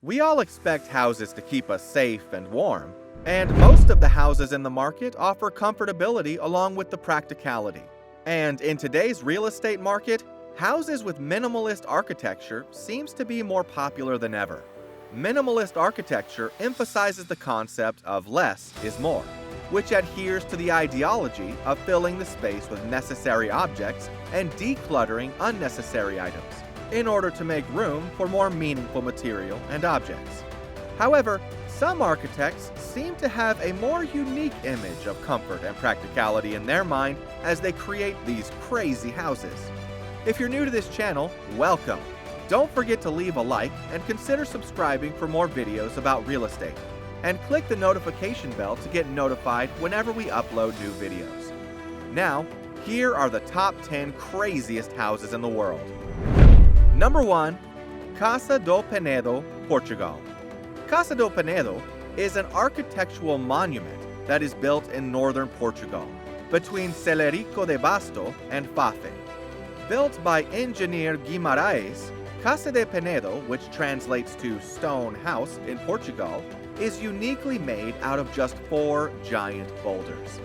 We all expect houses to keep us safe and warm, and most of the houses in the market offer comfortability along with the practicality. And in today's real estate market, houses with minimalist architecture seems to be more popular than ever. Minimalist architecture emphasizes the concept of less is more, which adheres to the ideology of filling the space with necessary objects and decluttering unnecessary items, in order to make room for more meaningful material and objects. However, some architects seem to have a more unique image of comfort and practicality in their mind as they create these crazy houses. If you're new to this channel, welcome! Don't forget to leave a like and consider subscribing for more videos about real estate. And click the notification bell to get notified whenever we upload new videos. Now, here are the top 10 craziest houses in the world. Number 1. Casa do Penedo, Portugal. Casa do Penedo is an architectural monument that is built in northern Portugal, between Celerico de Basto and Fafe. Built by engineer Guimarães, Casa de Penedo, which translates to stone house in Portugal, is uniquely made out of just 4 giant boulders.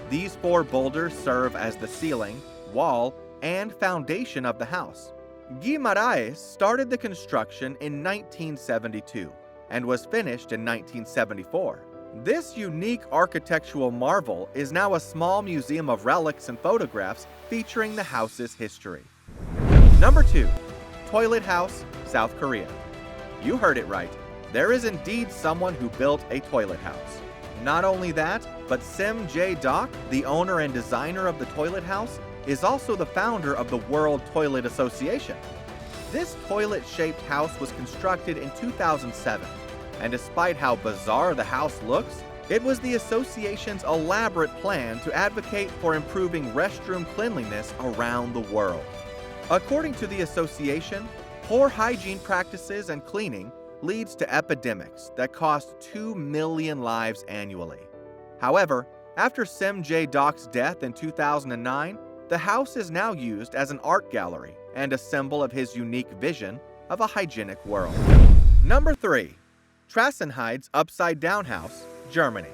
These 4 boulders serve as the ceiling, wall, and foundation of the house. Guimarães started the construction in 1972 and was finished in 1974. This unique architectural marvel is now a small museum of relics and photographs featuring the house's history. Number 2. Toilet House, South Korea. You heard it right. There is indeed someone who built a toilet house. Not only that, but Sim J-Doc, the owner and designer of the toilet house, is also the founder of the World Toilet Association. This toilet-shaped house was constructed in 2007, and despite how bizarre the house looks, it was the association's elaborate plan to advocate for improving restroom cleanliness around the world. According to the association, poor hygiene practices and cleaning leads to epidemics that cost 2 million lives annually. However, after Sim J-Doc's death in 2009, the house is now used as an art gallery and a symbol of his unique vision of a hygienic world. Number 3. Trassenheid's Upside Down House, Germany.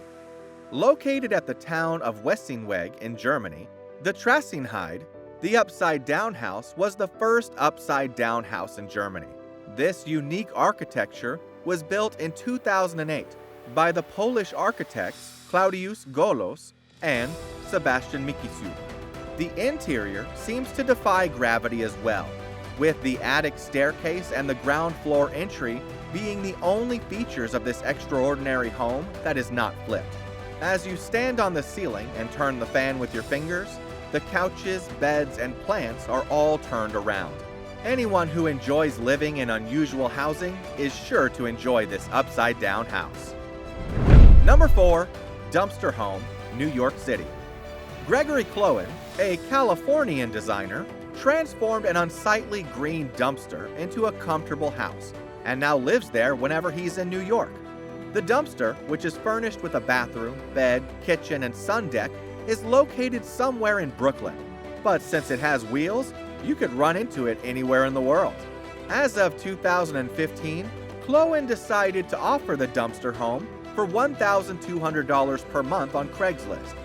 Located at the town of Wessenweg in Germany, the Trassenheid, the Upside Down House, was the first upside down house in Germany. This unique architecture was built in 2008 by the Polish architects Claudius Golos and Sebastian Mikisu. The interior seems to defy gravity as well, with the attic staircase and the ground floor entry being the only features of this extraordinary home that is not flipped. As you stand on the ceiling and turn the fan with your fingers, the couches, beds, and plants are all turned around. Anyone who enjoys living in unusual housing is sure to enjoy this upside-down house. Number 4. Dumpster Home, New York City. Gregory Clowen, a Californian designer, transformed an unsightly green dumpster into a comfortable house, and now lives there whenever he's in New York. The dumpster, which is furnished with a bathroom, bed, kitchen, and sun deck, is located somewhere in Brooklyn. But since it has wheels, you could run into it anywhere in the world. As of 2015, Clowen decided to offer the dumpster home for $1,200 per month on Craigslist.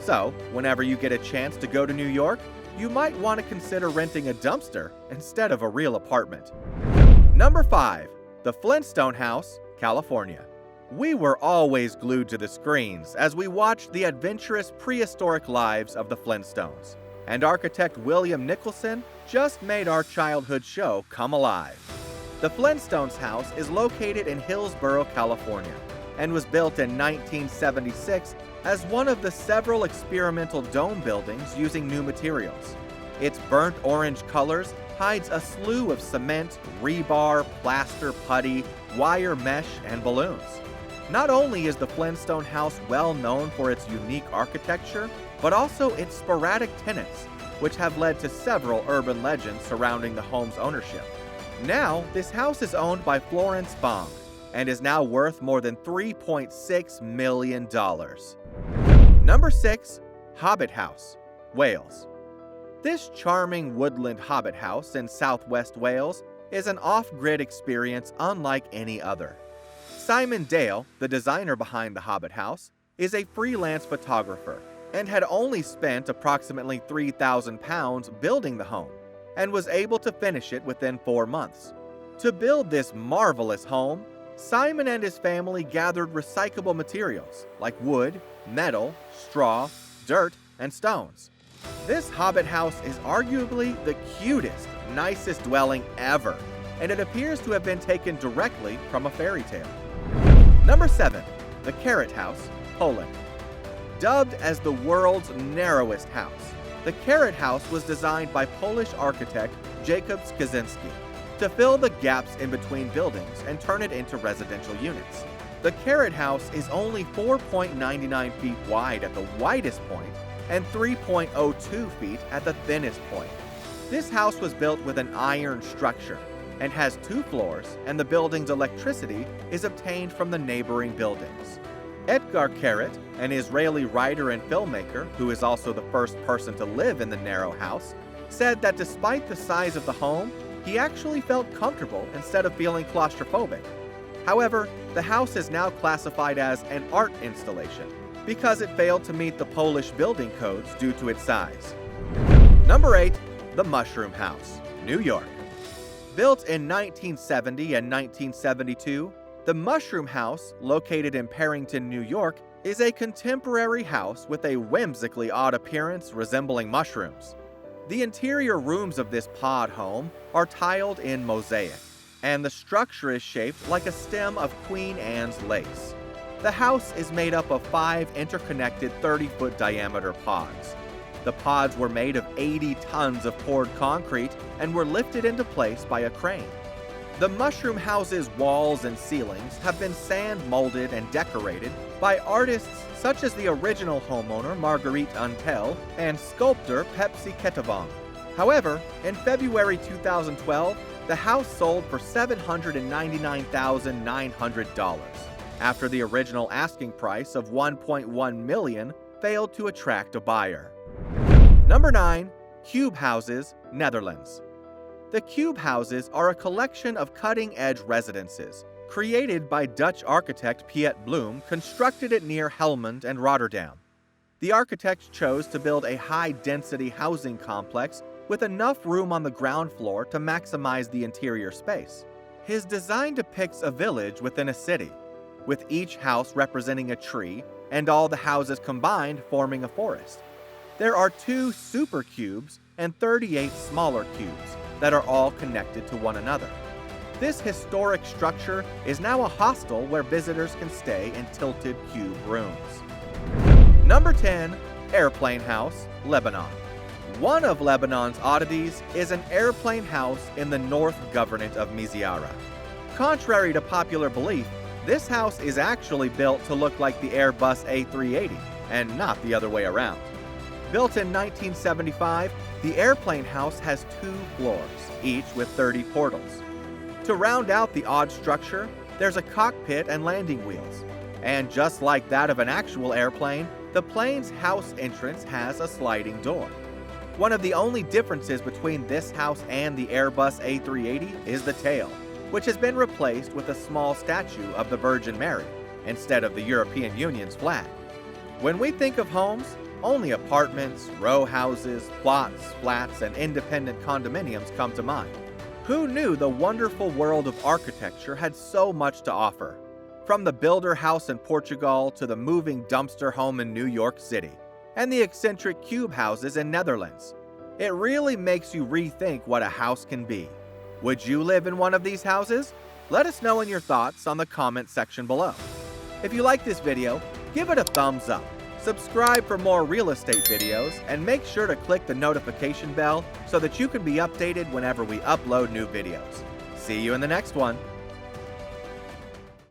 So, whenever you get a chance to go to New York, you might want to consider renting a dumpster instead of a real apartment. Number 5. The Flintstone House, California. We were always glued to the screens as we watched the adventurous prehistoric lives of the Flintstones, and architect William Nicholson just made our childhood show come alive. The Flintstones house is located in Hillsborough, California, and was built in 1976 as one of the several experimental dome buildings using new materials. Its burnt orange colors hides a slew of cement, rebar, plaster putty, wire mesh, and balloons. Not only is the Flintstone house well known for its unique architecture, but also its sporadic tenants, which have led to several urban legends surrounding the home's ownership. Now, this house is owned by Florence Bong and is now worth more than $3.6 million. Number 6. Hobbit House, Wales. This charming woodland hobbit house in southwest Wales is an off-grid experience unlike any other. Simon Dale, the designer behind the Hobbit house, is a freelance photographer and had only spent approximately £3,000 building the home and was able to finish it within 4 months. To build this marvelous home, Simon and his family gathered recyclable materials like wood, metal, straw, dirt, and stones. This Hobbit house is arguably the cutest, nicest dwelling ever, and it appears to have been taken directly from a fairy tale. Number 7. The Carrot House, Poland. Dubbed as the world's narrowest house, the Carrot House was designed by Polish architect Jacob Skaczynski to fill the gaps in between buildings and turn it into residential units. The Carrot House is only 4.99 feet wide at the widest point and 3.02 feet at the thinnest point. This house was built with an iron structure and has 2 floors, and the building's electricity is obtained from the neighboring buildings. Etgar Keret, an Israeli writer and filmmaker who is also the first person to live in the narrow house, said that despite the size of the home, he actually felt comfortable instead of feeling claustrophobic. However, the house is now classified as an art installation because it failed to meet the Polish building codes due to its size. Number 8. The Mushroom House, New York. Built in 1970 and 1972, the Mushroom House, located in Parrington, New York, is a contemporary house with a whimsically odd appearance resembling mushrooms. The interior rooms of this pod home are tiled in mosaic, and the structure is shaped like a stem of Queen Anne's lace. The house is made up of 5 interconnected 30-foot diameter pods. The pods were made of 80 tons of poured concrete and were lifted into place by a crane. The Mushroom House's walls and ceilings have been sand molded and decorated by artists such as the original homeowner Marguerite Untel and sculptor Pepsi Ketavong. However, in February 2012, the house sold for $799,900 after the original asking price of $1.1 million failed to attract a buyer. Number 9. Cube Houses, Netherlands. The cube houses are a collection of cutting-edge residences created by Dutch architect Piet Bloem, constructed it near Helmond and Rotterdam. The architect chose to build a high-density housing complex with enough room on the ground floor to maximize the interior space. His design depicts a village within a city, with each house representing a tree and all the houses combined forming a forest. There are 2 super cubes and 38 smaller cubes that are all connected to one another. This historic structure is now a hostel where visitors can stay in tilted cube rooms. Number 10. Airplane House, Lebanon. One of Lebanon's oddities is an airplane house in the North Governorate of Mizyara. Contrary to popular belief, this house is actually built to look like the Airbus A380, and not the other way around. Built in 1975, the airplane house has 2 floors, each with 30 portals. To round out the odd structure, there's a cockpit and landing wheels. And just like that of an actual airplane, the plane's house entrance has a sliding door. One of the only differences between this house and the Airbus A380 is the tail, which has been replaced with a small statue of the Virgin Mary, instead of the European Union's flag. When we think of homes, only apartments, row houses, plots, flats, and independent condominiums come to mind. Who knew the wonderful world of architecture had so much to offer? From the builder house in Portugal to the moving dumpster home in New York City, and the eccentric cube houses in Netherlands. It really makes you rethink what a house can be. Would you live in one of these houses? Let us know in your thoughts on the comment section below. If you like this video, give it a thumbs up. Subscribe for more real estate videos, and make sure to click the notification bell so that you can be updated whenever we upload new videos. See you in the next one.